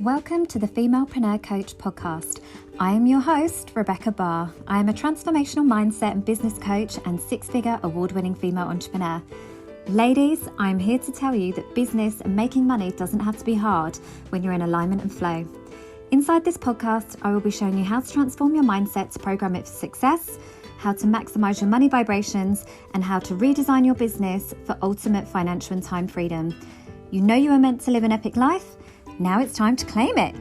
Welcome to the Femalepreneur Coach podcast. I am your host, Rebecca Barr. I am a transformational mindset and business coach and six-figure award-winning female entrepreneur. Ladies, I'm here to tell you that business and making money doesn't have to be hard when you're in alignment and flow. Inside this podcast, I will be showing you how to transform your mindset to program it for success, how to maximize your money vibrations, and how to redesign your business for ultimate financial and time freedom. You know you are meant to live an epic life. Now it's time to claim it.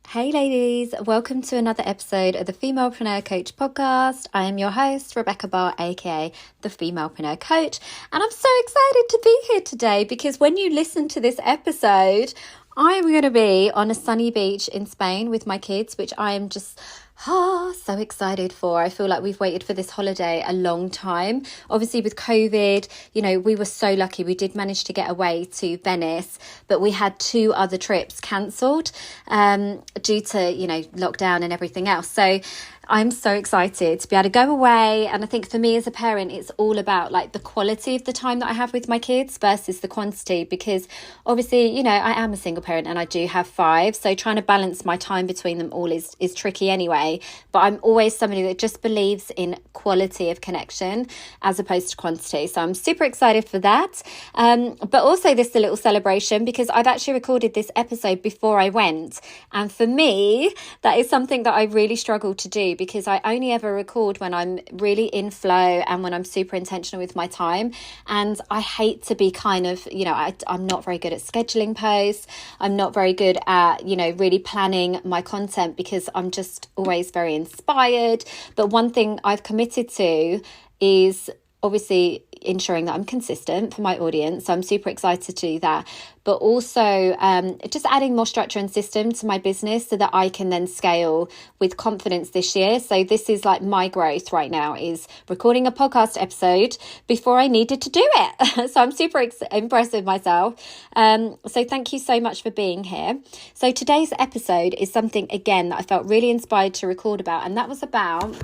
Hey ladies, welcome to another episode of the Femalepreneur Coach podcast. I am your host, Rebecca Barr, aka the Femalepreneur Coach, and I'm so excited to be here today because when you listen to this episode, I am going to be on a sunny beach in Spain with my kids, which I am just so excited for. I feel like we've waited for this holiday a long time. Obviously with COVID, we were so lucky. We did manage to get away to Venice, but we had 2 other trips cancelled due to, lockdown and everything else. So I'm so excited to be able to go away. And I think for me as a parent, it's all about like the quality of the time that I have with my kids versus the quantity, because obviously, I am a single parent and I do have 5. So trying to balance my time between them all is tricky anyway. But I'm always somebody that just believes in quality of connection as opposed to quantity. So I'm super excited for that. But also this is a little celebration because I've actually recorded this episode before I went. And for me, that is something that I really struggle to do, because I only ever record when I'm really in flow and when I'm super intentional with my time. And I hate to be kind of, I'm not very good at scheduling posts. I'm not very good at, really planning my content because I'm just always very inspired. But one thing I've committed to is obviously ensuring that I'm consistent for my audience. So I'm super excited to do that. But also just adding more structure and system to my business so that I can then scale with confidence this year. So this is like my growth right now, is recording a podcast episode before I needed to do it. So I'm super impressed with myself. So thank you so much for being here. So today's episode is something, again, that I felt really inspired to record about. And that was about,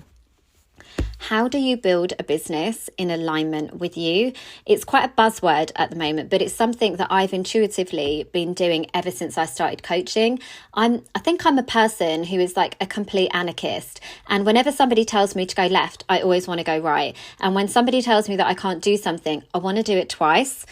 how do you build a business in alignment with you? It's quite a buzzword at the moment, but it's something that I've intuitively been doing ever since I started coaching. I think I'm a person who is like a complete anarchist. And whenever somebody tells me to go left, I always want to go right. And when somebody tells me that I can't do something, I want to do it twice.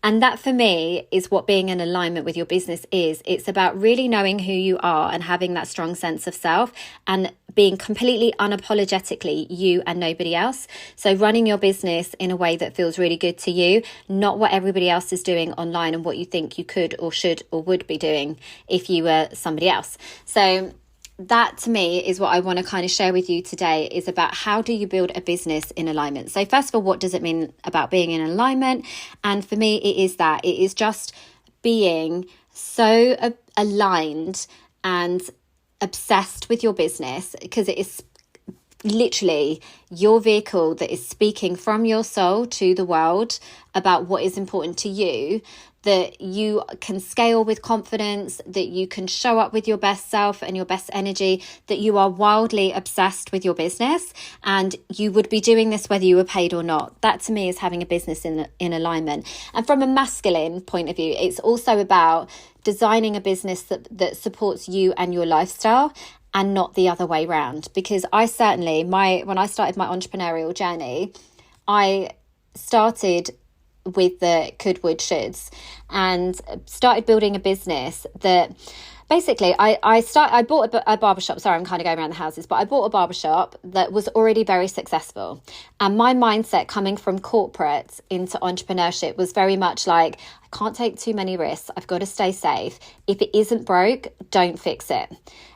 And that for me is what being in alignment with your business is. It's about really knowing who you are and having that strong sense of self and being completely unapologetically you and nobody else. So running your business in a way that feels really good to you, not what everybody else is doing online and what you think you could or should or would be doing if you were somebody else. So that to me is what I want to kind of share with you today, is about how do you build a business in alignment. So first of all, what does it mean about being in alignment? And for me, it is just being so aligned and obsessed with your business, because it is literally your vehicle that is speaking from your soul to the world about what is important to you, that you can scale with confidence, that you can show up with your best self and your best energy, that you are wildly obsessed with your business, and you would be doing this whether you were paid or not. That to me is having a business in alignment. And from a masculine point of view, it's also about designing a business that supports you and your lifestyle, and not the other way around. Because I certainly, when I started my entrepreneurial journey, I started with the could, would, shoulds, and started building a business that basically I bought a barbershop. Sorry, I'm kind of going around the houses, but I bought a barbershop that was already very successful. And my mindset coming from corporate into entrepreneurship was very much like, I can't take too many risks. I've got to stay safe. If it isn't broke, don't fix it.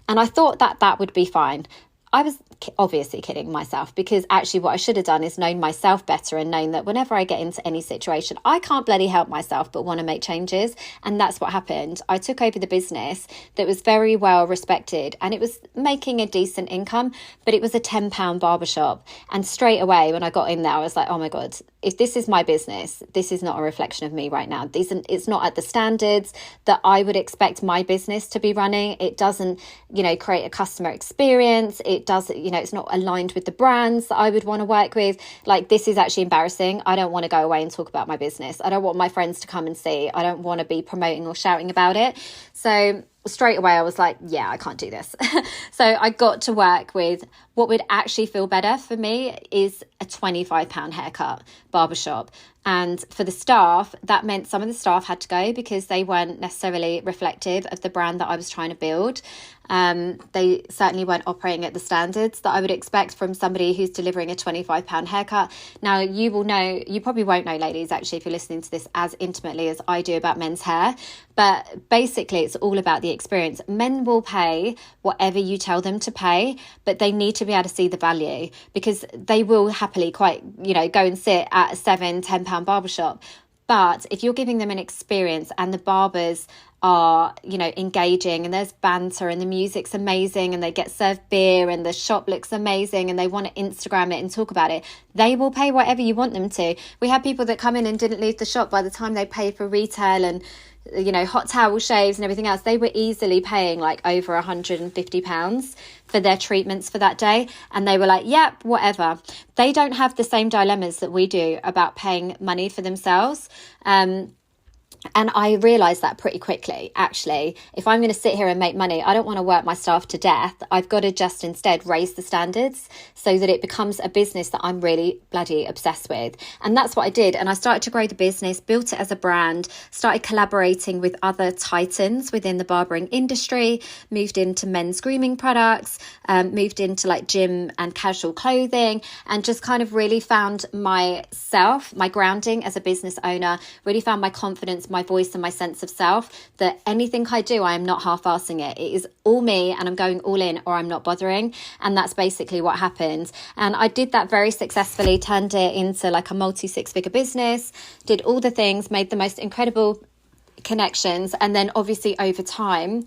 And I thought that would be fine. I was obviously kidding myself, because actually what I should have done is known myself better and known that whenever I get into any situation, I can't bloody help myself but want to make changes. And that's what happened. I took over the business that was very well respected and it was making a decent income, but it was a £10 barbershop. And straight away when I got in there, I was like, oh my God, if this is my business, this is not a reflection of me right now. It's not at the standards that I would expect my business to be running. It doesn't, create a customer experience. It it does, it's not aligned with the brands that I would want to work with. Like, this is actually embarrassing. I don't want to go away and talk about my business. I don't want my friends to come and see. I don't want to be promoting or shouting about it. So straight away I was like, yeah, I can't do this. So I got to work with what would actually feel better for me is a £25 haircut barbershop. And for the staff, that meant some of the staff had to go because they weren't necessarily reflective of the brand that I was trying to build. They certainly weren't operating at the standards that I would expect from somebody who's delivering a £25 haircut. Now, you probably won't know, ladies, actually, if you're listening to this as intimately as I do about men's hair. But basically, it's all about the experience. Men will pay whatever you tell them to pay, but they need to be able to see the value, because they will happily go and sit at a £7-10 barbershop. But if you're giving them an experience and the barbers are, engaging, and there's banter and the music's amazing and they get served beer and the shop looks amazing and they want to Instagram it and talk about it, they will pay whatever you want them to. We had people that come in and didn't leave the shop by the time they paid for retail and hot towel shaves and everything else. They were easily paying like over £150 for their treatments for that day, and they were like, yep, whatever. They don't have the same dilemmas that we do about paying money for themselves. And I realised that pretty quickly, actually. If I'm going to sit here and make money, I don't want to work my staff to death. I've got to just instead raise the standards so that it becomes a business that I'm really bloody obsessed with. And that's what I did. And I started to grow the business, built it as a brand, started collaborating with other titans within the barbering industry, moved into men's grooming products, moved into like gym and casual clothing, and just kind of really found myself, my grounding as a business owner, really found my confidence, my voice and my sense of self, that anything I do, I am not half-assing it. It is all me and I'm going all in, or I'm not bothering. And that's basically what happened. And I did that very successfully, turned it into like a multi-six-figure business, did all the things, made the most incredible connections. And then obviously over time,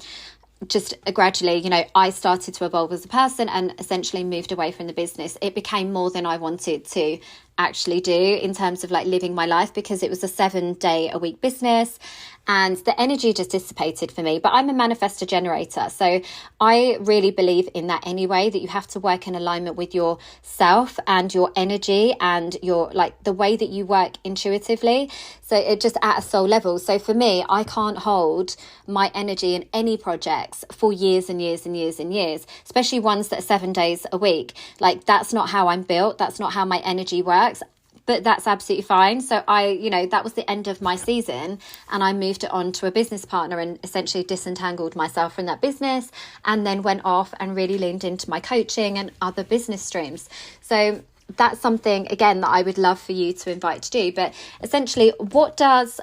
just gradually, I started to evolve as a person and essentially moved away from the business. It became more than I wanted to actually do in terms of like living my life, because it was a 7-day-a-week business and the energy just dissipated for me. But I'm a manifestor generator, so I really believe in that anyway, that you have to work in alignment with yourself and your energy and your the way that you work intuitively. So it just at a soul level. So for me, I can't hold my energy in any projects for years and years and years and years, especially ones that are 7 days a week. Like, that's not how I'm built. That's not how my energy works. But that's absolutely fine. So that was the end of my season, and I moved it on to a business partner and essentially disentangled myself from that business, and then went off and really leaned into my coaching and other business streams. So that's something, again, that I would love for you to invite to do. But essentially, what does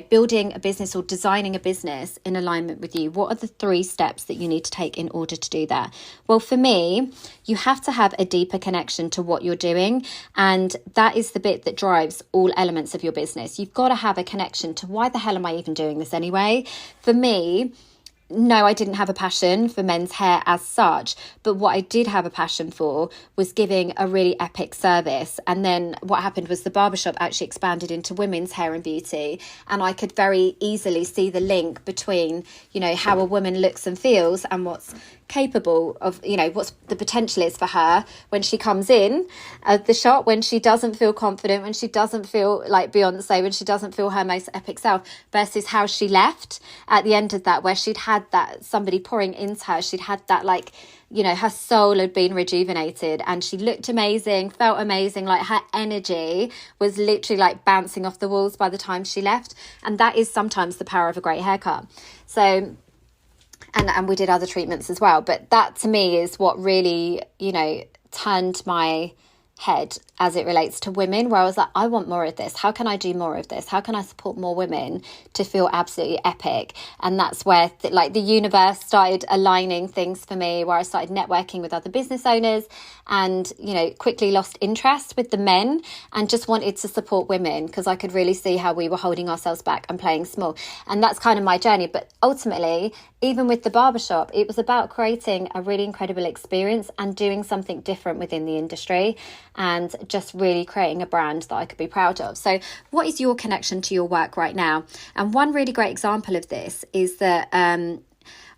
building a business or designing a business in alignment with you, what are the 3 steps that you need to take in order to do that? Well, for me, you have to have a deeper connection to what you're doing. And that is the bit that drives all elements of your business. You've got to have a connection to, why the hell am I even doing this anyway? For me, no, I didn't have a passion for men's hair as such, but what I did have a passion for was giving a really epic service. And then what happened was the barbershop actually expanded into women's hair and beauty, and I could very easily see the link between, how a woman looks and feels and what's capable of, what's the potential is for her when she comes in the shop, when she doesn't feel confident, when she doesn't feel like Beyonce, when she doesn't feel her most epic self, versus how she left at the end of that, where she'd had that somebody pouring into her, she'd had that her soul had been rejuvenated and she looked amazing, felt amazing, like her energy was literally like bouncing off the walls by the time she left. And that is sometimes the power of a great haircut. So and we did other treatments as well, but that to me is what really turned my head as it relates to women, where I was like, I want more of this. How can I do more of this? How can I support more women to feel absolutely epic? And that's where the universe started aligning things for me, where I started networking with other business owners and, quickly lost interest with the men and just wanted to support women, because I could really see how we were holding ourselves back and playing small. And that's kind of my journey. But ultimately, even with the barbershop, it was about creating a really incredible experience and doing something different within the industry, and just really creating a brand that I could be proud of. So what is your connection to your work right now? And one really great example of this is that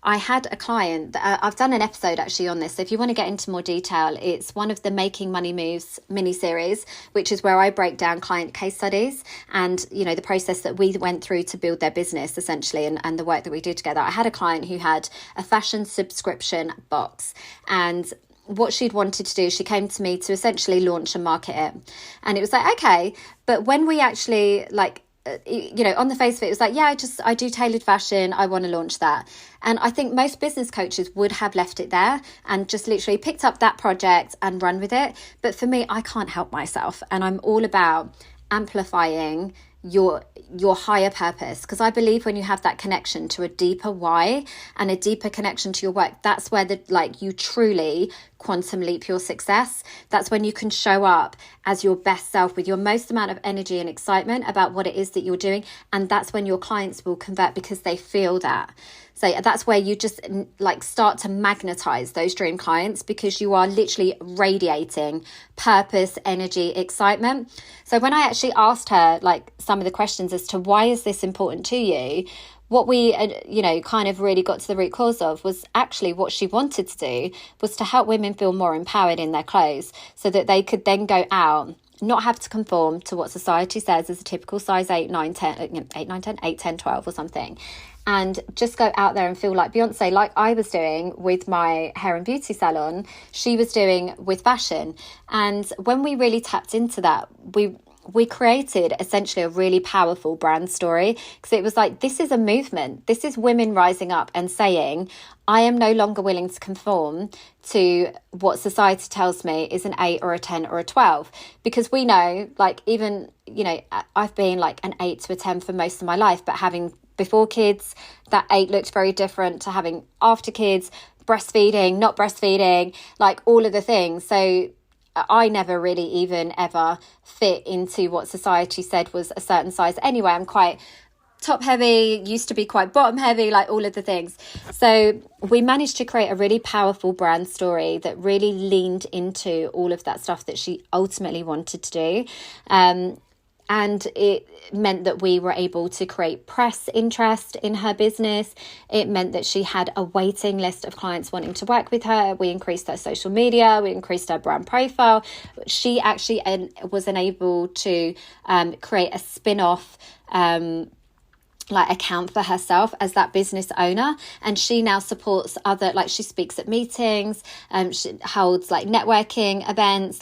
I had a client that I've done an episode actually on this. So if you want to get into more detail, it's one of the Making Money Moves mini series, which is where I break down client case studies and, the process that we went through to build their business essentially, and the work that we did together. I had a client who had a fashion subscription box, and what she'd wanted to do, she came to me to essentially launch and market it. And it was like, okay, but when we actually on the face of it, it was like, yeah, I do tailored fashion. I want to launch that. And I think most business coaches would have left it there and just literally picked up that project and run with it. But for me, I can't help myself. And I'm all about amplifying your higher purpose, because I believe when you have that connection to a deeper why and a deeper connection to your work, that's where you truly quantum leap your success. That's when you can show up as your best self with your most amount of energy and excitement about what it is that you're doing, and that's when your clients will convert because they feel that. So that's where you just start to magnetize those dream clients, because you are literally radiating purpose, energy, excitement. So when I actually asked her some of the questions as to why is this important to you, what we, kind of really got to the root cause of was actually what she wanted to do was to help women feel more empowered in their clothes so that they could then go out, not have to conform to what society says is a typical size 8, 9, 10, 8, 10, 12 or something. And just go out there and feel like Beyonce, like I was doing with my hair and beauty salon, she was doing with fashion. And when we really tapped into that, we created essentially a really powerful brand story, because it was like, this is a movement. This is women rising up and saying, I am no longer willing to conform to what society tells me is an 8 or a 10 or a 12. Because we know, even, I've been an 8 to a 10 for most of my life, but having before kids, that 8 looked very different to having after kids, breastfeeding, not breastfeeding, all of the things. So I never really even ever fit into what society said was a certain size. Anyway, I'm quite top heavy, used to be quite bottom heavy, all of the things. So we managed to create a really powerful brand story that really leaned into all of that stuff that she ultimately wanted to do. And it meant that we were able to create press interest in her business. It meant that she had a waiting list of clients wanting to work with her. We increased her social media. We increased her brand profile. She actually was enabled to create a spin-off account for herself as that business owner, and she now supports other, she speaks at meetings, she holds networking events,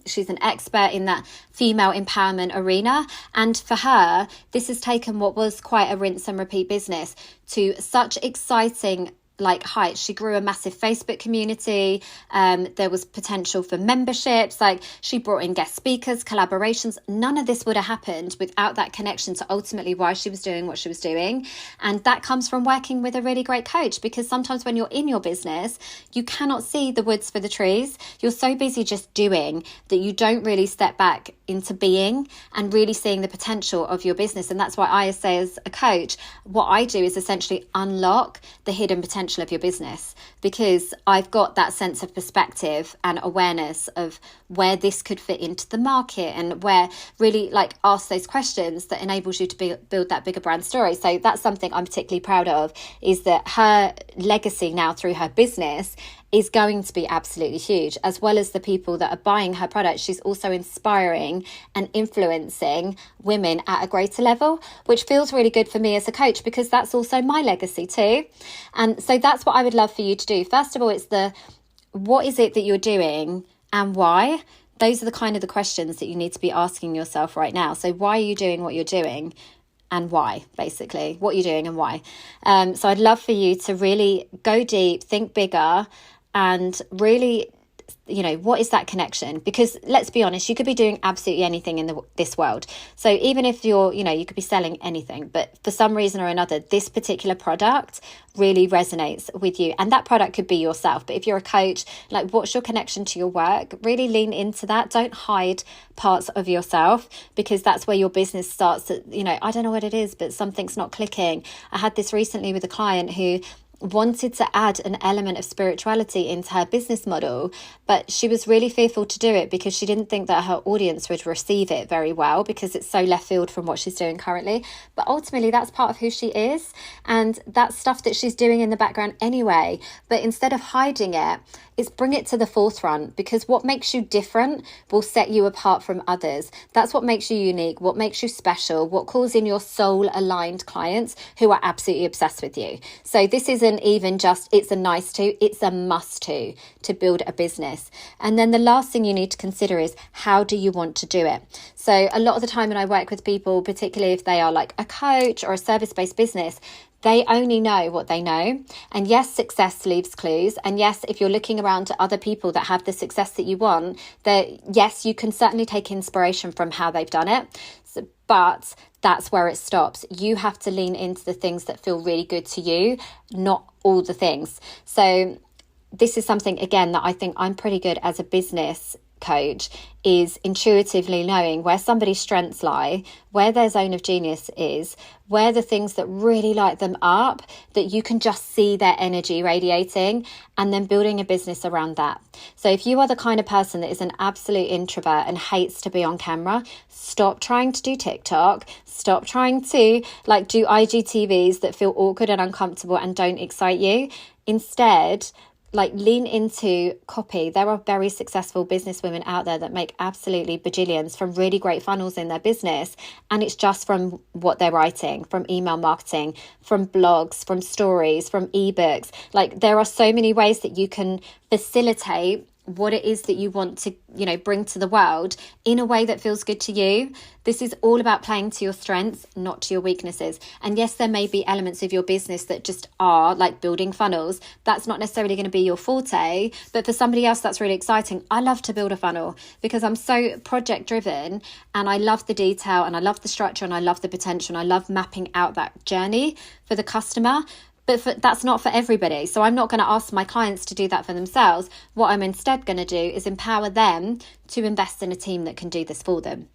she's an expert in that female empowerment arena. And for her, this has taken what was quite a rinse and repeat business to such exciting heights. She grew a massive Facebook community. There was potential for memberships. She brought in guest speakers, collaborations. None of this would have happened without that connection to ultimately why she was doing what she was doing. And that comes from working with a really great coach, because sometimes when you're in your business, you cannot see the woods for the trees. You're so busy just doing that you don't really step back into being and really seeing the potential of your business. And that's why I say, as a coach, what I do is essentially unlock the hidden potential of your business, because I've got that sense of perspective and awareness of where this could fit into the market, and where really ask those questions that enables you to build that bigger brand story. So that's something I'm particularly proud of, is that her legacy now through her business is going to be absolutely huge, as well as the people that are buying her products. She's also inspiring and influencing women at a greater level, which feels really good for me as a coach, because that's also my legacy too. And so that's what I would love for you to do. First of all, it's what is it that you're doing and why? Those are the questions that you need to be asking yourself right now. So why are you doing what you're doing? And why, basically, what you're doing and why. So I'd love for you to really go deep, think bigger, and really, what is that connection? Because let's be honest, you could be doing absolutely anything in this world. So even if you're, you could be selling anything, but for some reason or another, this particular product really resonates with you. And that product could be yourself. But if you're a coach, what's your connection to your work? Really lean into that. Don't hide parts of yourself, because that's where your business starts to, I don't know what it is, but something's not clicking. I had this recently with a client who wanted to add an element of spirituality into her business model, but she was really fearful to do it because she didn't think that her audience would receive it very well because it's so left field from what she's doing currently. But ultimately, that's part of who she is, and that's stuff that she's doing in the background anyway. But instead of hiding it, is bring it to the forefront, because what makes you different will set you apart from others. That's what makes you unique, what makes you special, what calls in your soul aligned clients who are absolutely obsessed with you. So this isn't even just it's a nice to, it's a must to build a business. And then the last thing you need to consider is, how do you want to do it? So a lot of the time when I work with people, particularly if they are like a coach or a service-based business, they only know what they know. And yes, success leaves clues. And yes, if you're looking around to other people that have the success that you want, that yes, you can certainly take inspiration from how they've done it. But that's where it stops. You have to lean into the things that feel really good to you, not all the things. So this is something, again, that I think I'm pretty good as a business coach, is intuitively knowing where somebody's strengths lie, where their zone of genius is, where the things that really light them up, that you can just see their energy radiating, and then building a business around that. So if you are the kind of person that is an absolute introvert and hates to be on camera, stop trying to do TikTok, stop trying to do IGTVs that feel awkward and uncomfortable and don't excite you. Instead, lean into copy. There are very successful businesswomen out there that make absolutely bajillions from really great funnels in their business. And it's just from what they're writing, from email marketing, from blogs, from stories, from ebooks. There are so many ways that you can facilitate what it is that you want to, bring to the world in a way that feels good to you. This is all about playing to your strengths, not to your weaknesses. And yes, there may be elements of your business that just are like building funnels. That's not necessarily going to be your forte, but for somebody else, that's really exciting. I love to build a funnel because I'm so project driven, and I love the detail, and I love the structure, and I love the potential, and I love mapping out that journey for the customer. But that's not for everybody. So I'm not going to ask my clients to do that for themselves. What I'm instead going to do is empower them to invest in a team that can do this for them.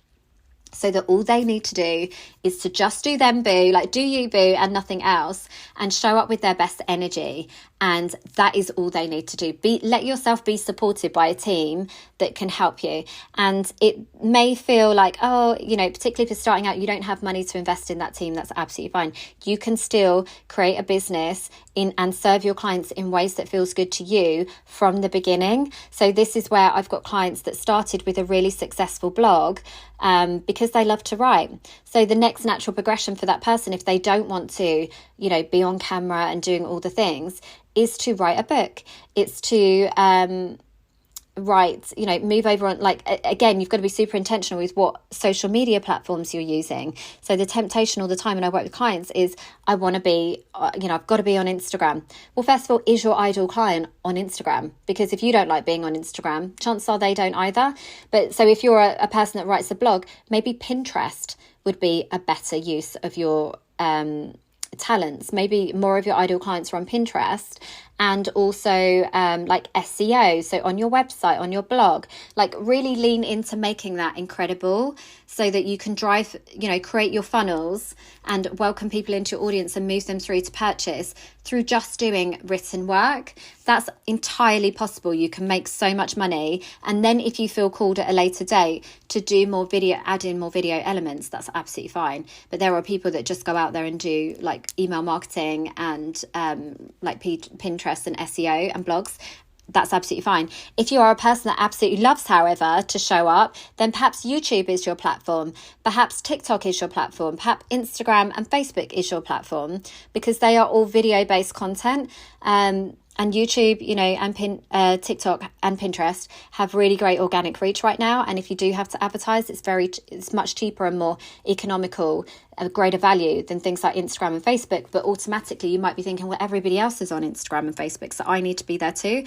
So that all they need to do is to just do them, boo, do you, boo, and nothing else, and show up with their best energy. And that is all they need to do. Let yourself be supported by a team that can help you. And it may feel like, particularly if you're starting out, you don't have money to invest in that team. That's absolutely fine. You can still create a business and serve your clients in ways that feels good to you from the beginning. So this is where I've got clients that started with a really successful blog because they love to write. So the next natural progression for that person, if they don't want to, be on camera and doing all the things, is to write a book. It's to move over on, again, you've got to be super intentional with what social media platforms you're using. So the temptation all the time when I work with clients is, I want to be, I've got to be on Instagram. Well, first of all, is your ideal client on Instagram? Because if you don't like being on Instagram, chances are they don't either. But so if you're a person that writes a blog, maybe Pinterest would be a better use of your talents. Maybe more of your ideal clients are on Pinterest, and also SEO, so on your website, on your blog, really lean into making that incredible so that you can drive, create your funnels and welcome people into your audience and move them through to purchase through just doing written work. That's entirely possible. You can make so much money. And then if you feel called at a later date to do more video, add in more video elements, that's absolutely fine. But there are people that just go out there and do email marketing and Pinterest and SEO and blogs. That's absolutely fine. If you are a person that absolutely loves, however, to show up, then perhaps YouTube is your platform. Perhaps TikTok is your platform. Perhaps Instagram and Facebook is your platform, because they are all video-based content. And YouTube, and TikTok and Pinterest have really great organic reach right now. And if you do have to advertise, it's much cheaper and more economical, a greater value than things like Instagram and Facebook. But automatically you might be thinking, well, everybody else is on Instagram and Facebook, so I need to be there too.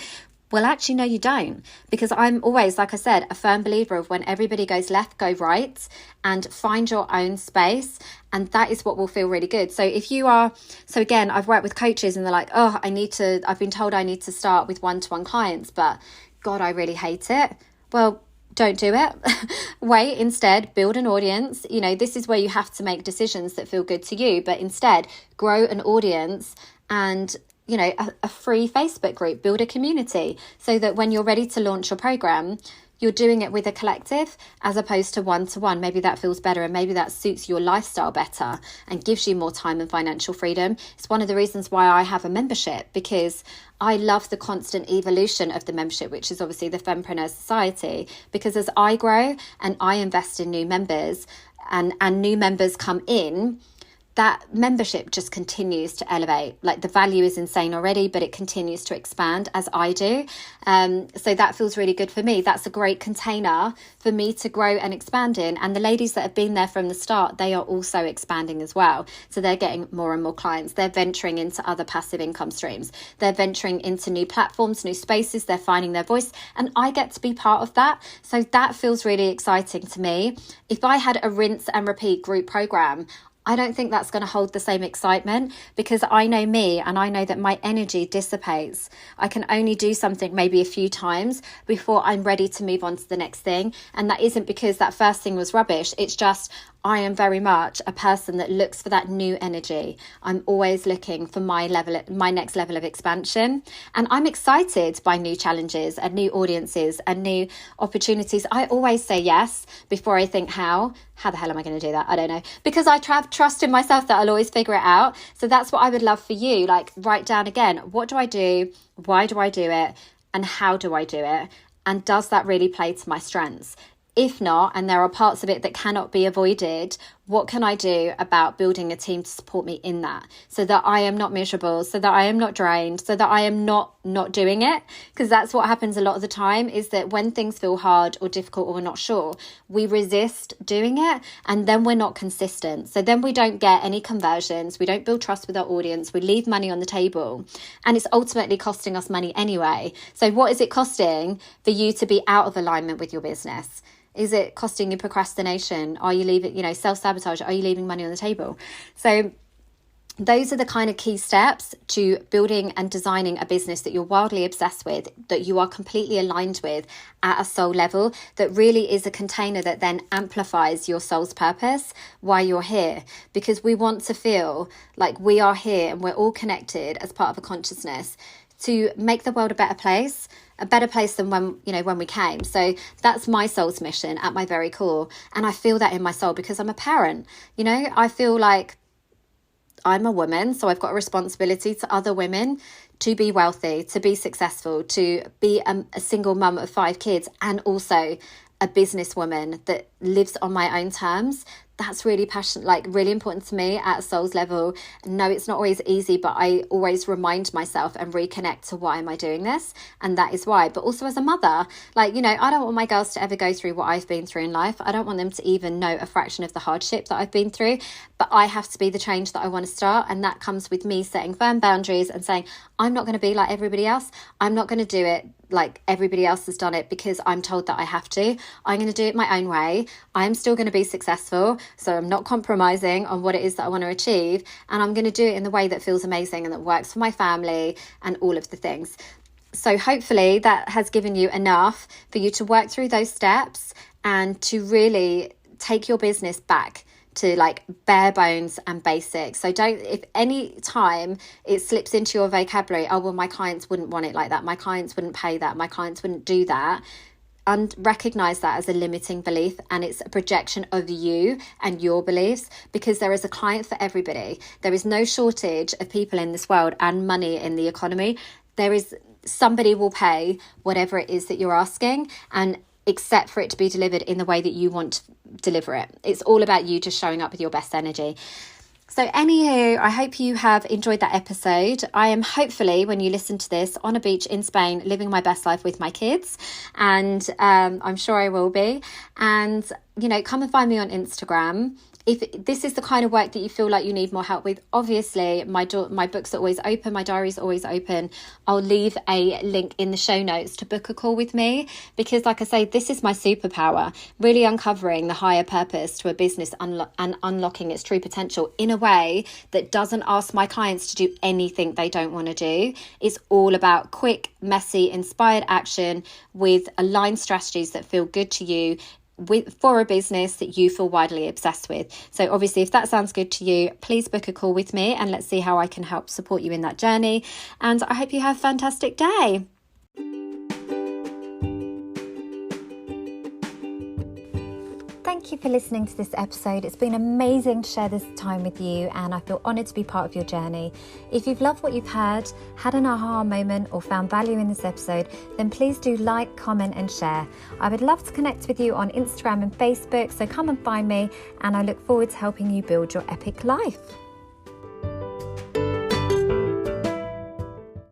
Well, actually, no, you don't, because I'm always, like I said, a firm believer of when everybody goes left, go right, and find your own space. And that is what will feel really good. So again, I've worked with coaches and they're like, I've been told I need to start with one-to-one clients, but God, I really hate it. Well, don't do it. Wait, instead, build an audience. This is where you have to make decisions that feel good to you, but instead grow an audience and a free Facebook group, build a community so that when you're ready to launch your program, you're doing it with a collective as opposed to one-to-one. Maybe that feels better and maybe that suits your lifestyle better and gives you more time and financial freedom. It's one of the reasons why I have a membership, because I love the constant evolution of the membership, which is obviously the Fempreneur Society, because as I grow and I invest in new members and new members come in, that membership just continues to elevate. Like, the value is insane already, but it continues to expand as I do. So that feels really good for me. That's a great container for me to grow and expand in. And the ladies that have been there from the start, they are also expanding as well. So they're getting more and more clients. They're venturing into other passive income streams. They're venturing into new platforms, new spaces. They're finding their voice. And I get to be part of that. So that feels really exciting to me. If I had a rinse and repeat group program, I don't think that's going to hold the same excitement, because I know me and I know that my energy dissipates. I can only do something maybe a few times before I'm ready to move on to the next thing. And that isn't because that first thing was rubbish. It's just I am very much a person that looks for that new energy. I'm always looking for my next level of expansion. And I'm excited by new challenges and new audiences and new opportunities. I always say yes before I think how. How the hell am I going to do that? I don't know. Because I have trust in myself that I'll always figure it out. So that's what I would love for you. Like, write down again, what do I do? Why do I do it? And how do I do it? And does that really play to my strengths? If not, and there are parts of it that cannot be avoided, what can I do about building a team to support me in that, so that I am not miserable, so that I am not drained, so that I am not doing it? Because that's what happens a lot of the time, is that when things feel hard or difficult or we're not sure, we resist doing it, and then we're not consistent. So then we don't get any conversions, we don't build trust with our audience, we leave money on the table, and it's ultimately costing us money anyway. So what is it costing for you to be out of alignment with your business? Is it costing you procrastination? Are you leaving, self-sabotage? Are you leaving money on the table? So those are the kind of key steps to building and designing a business that you're wildly obsessed with, that you are completely aligned with at a soul level, that really is a container that then amplifies your soul's purpose while you're here. Because we want to feel like we are here and we're all connected as part of a consciousness to make the world a better place than when we came. So that's my soul's mission at my very core. And I feel that in my soul because I'm a parent. I feel like I'm a woman, so I've got a responsibility to other women to be wealthy, to be successful, to be a single mum of 5 kids, and also a businesswoman that lives on my own terms. That's really passionate, really important to me at a soul's level. No, it's not always easy, but I always remind myself and reconnect to why am I doing this? And that is why. But also as a mother, I don't want my girls to ever go through what I've been through in life. I don't want them to even know a fraction of the hardship that I've been through. But I have to be the change that I want to start. And that comes with me setting firm boundaries and saying, I'm not going to be like everybody else. I'm not going to do it like everybody else has done it because I'm told that I have to. I'm going to do it my own way. I'm still going to be successful. So I'm not compromising on what it is that I want to achieve. And I'm going to do it in the way that feels amazing and that works for my family and all of the things. So hopefully that has given you enough for you to work through those steps and to really take your business back to bare bones and basics. So if any time it slips into your vocabulary, oh, well, my clients wouldn't want it like that. My clients wouldn't pay that. My clients wouldn't do that. And recognize that as a limiting belief, and it's a projection of you and your beliefs, because there is a client for everybody. There is no shortage of people in this world and money in the economy. Somebody will pay whatever it is that you're asking, and except for it to be delivered in the way that you want to deliver it. It's all about you just showing up with your best energy. So anywho, I hope you have enjoyed that episode. I am hopefully, when you listen to this, on a beach in Spain, living my best life with my kids. And I'm sure I will be. And, come and find me on Instagram. If this is the kind of work that you feel like you need more help with, obviously my books are always open, my diary is always open. I'll leave a link in the show notes to book a call with me, because like I say, this is my superpower, really uncovering the higher purpose to a business and unlocking its true potential in a way that doesn't ask my clients to do anything they don't want to do. It's all about quick, messy, inspired action with aligned strategies that feel good to you, for a business that you feel widely obsessed with. So obviously, if that sounds good to you, please book a call with me and let's see how I can help support you in that journey. And I hope you have a fantastic day. Thank you for listening to this episode. It's been amazing to share this time with you, and I feel honoured to be part of your journey. If you've loved what you've heard, had an aha moment, or found value in this episode, then please do like, comment and share. I would love to connect with you on Instagram and Facebook, so come and find me, and I look forward to helping you build your epic life.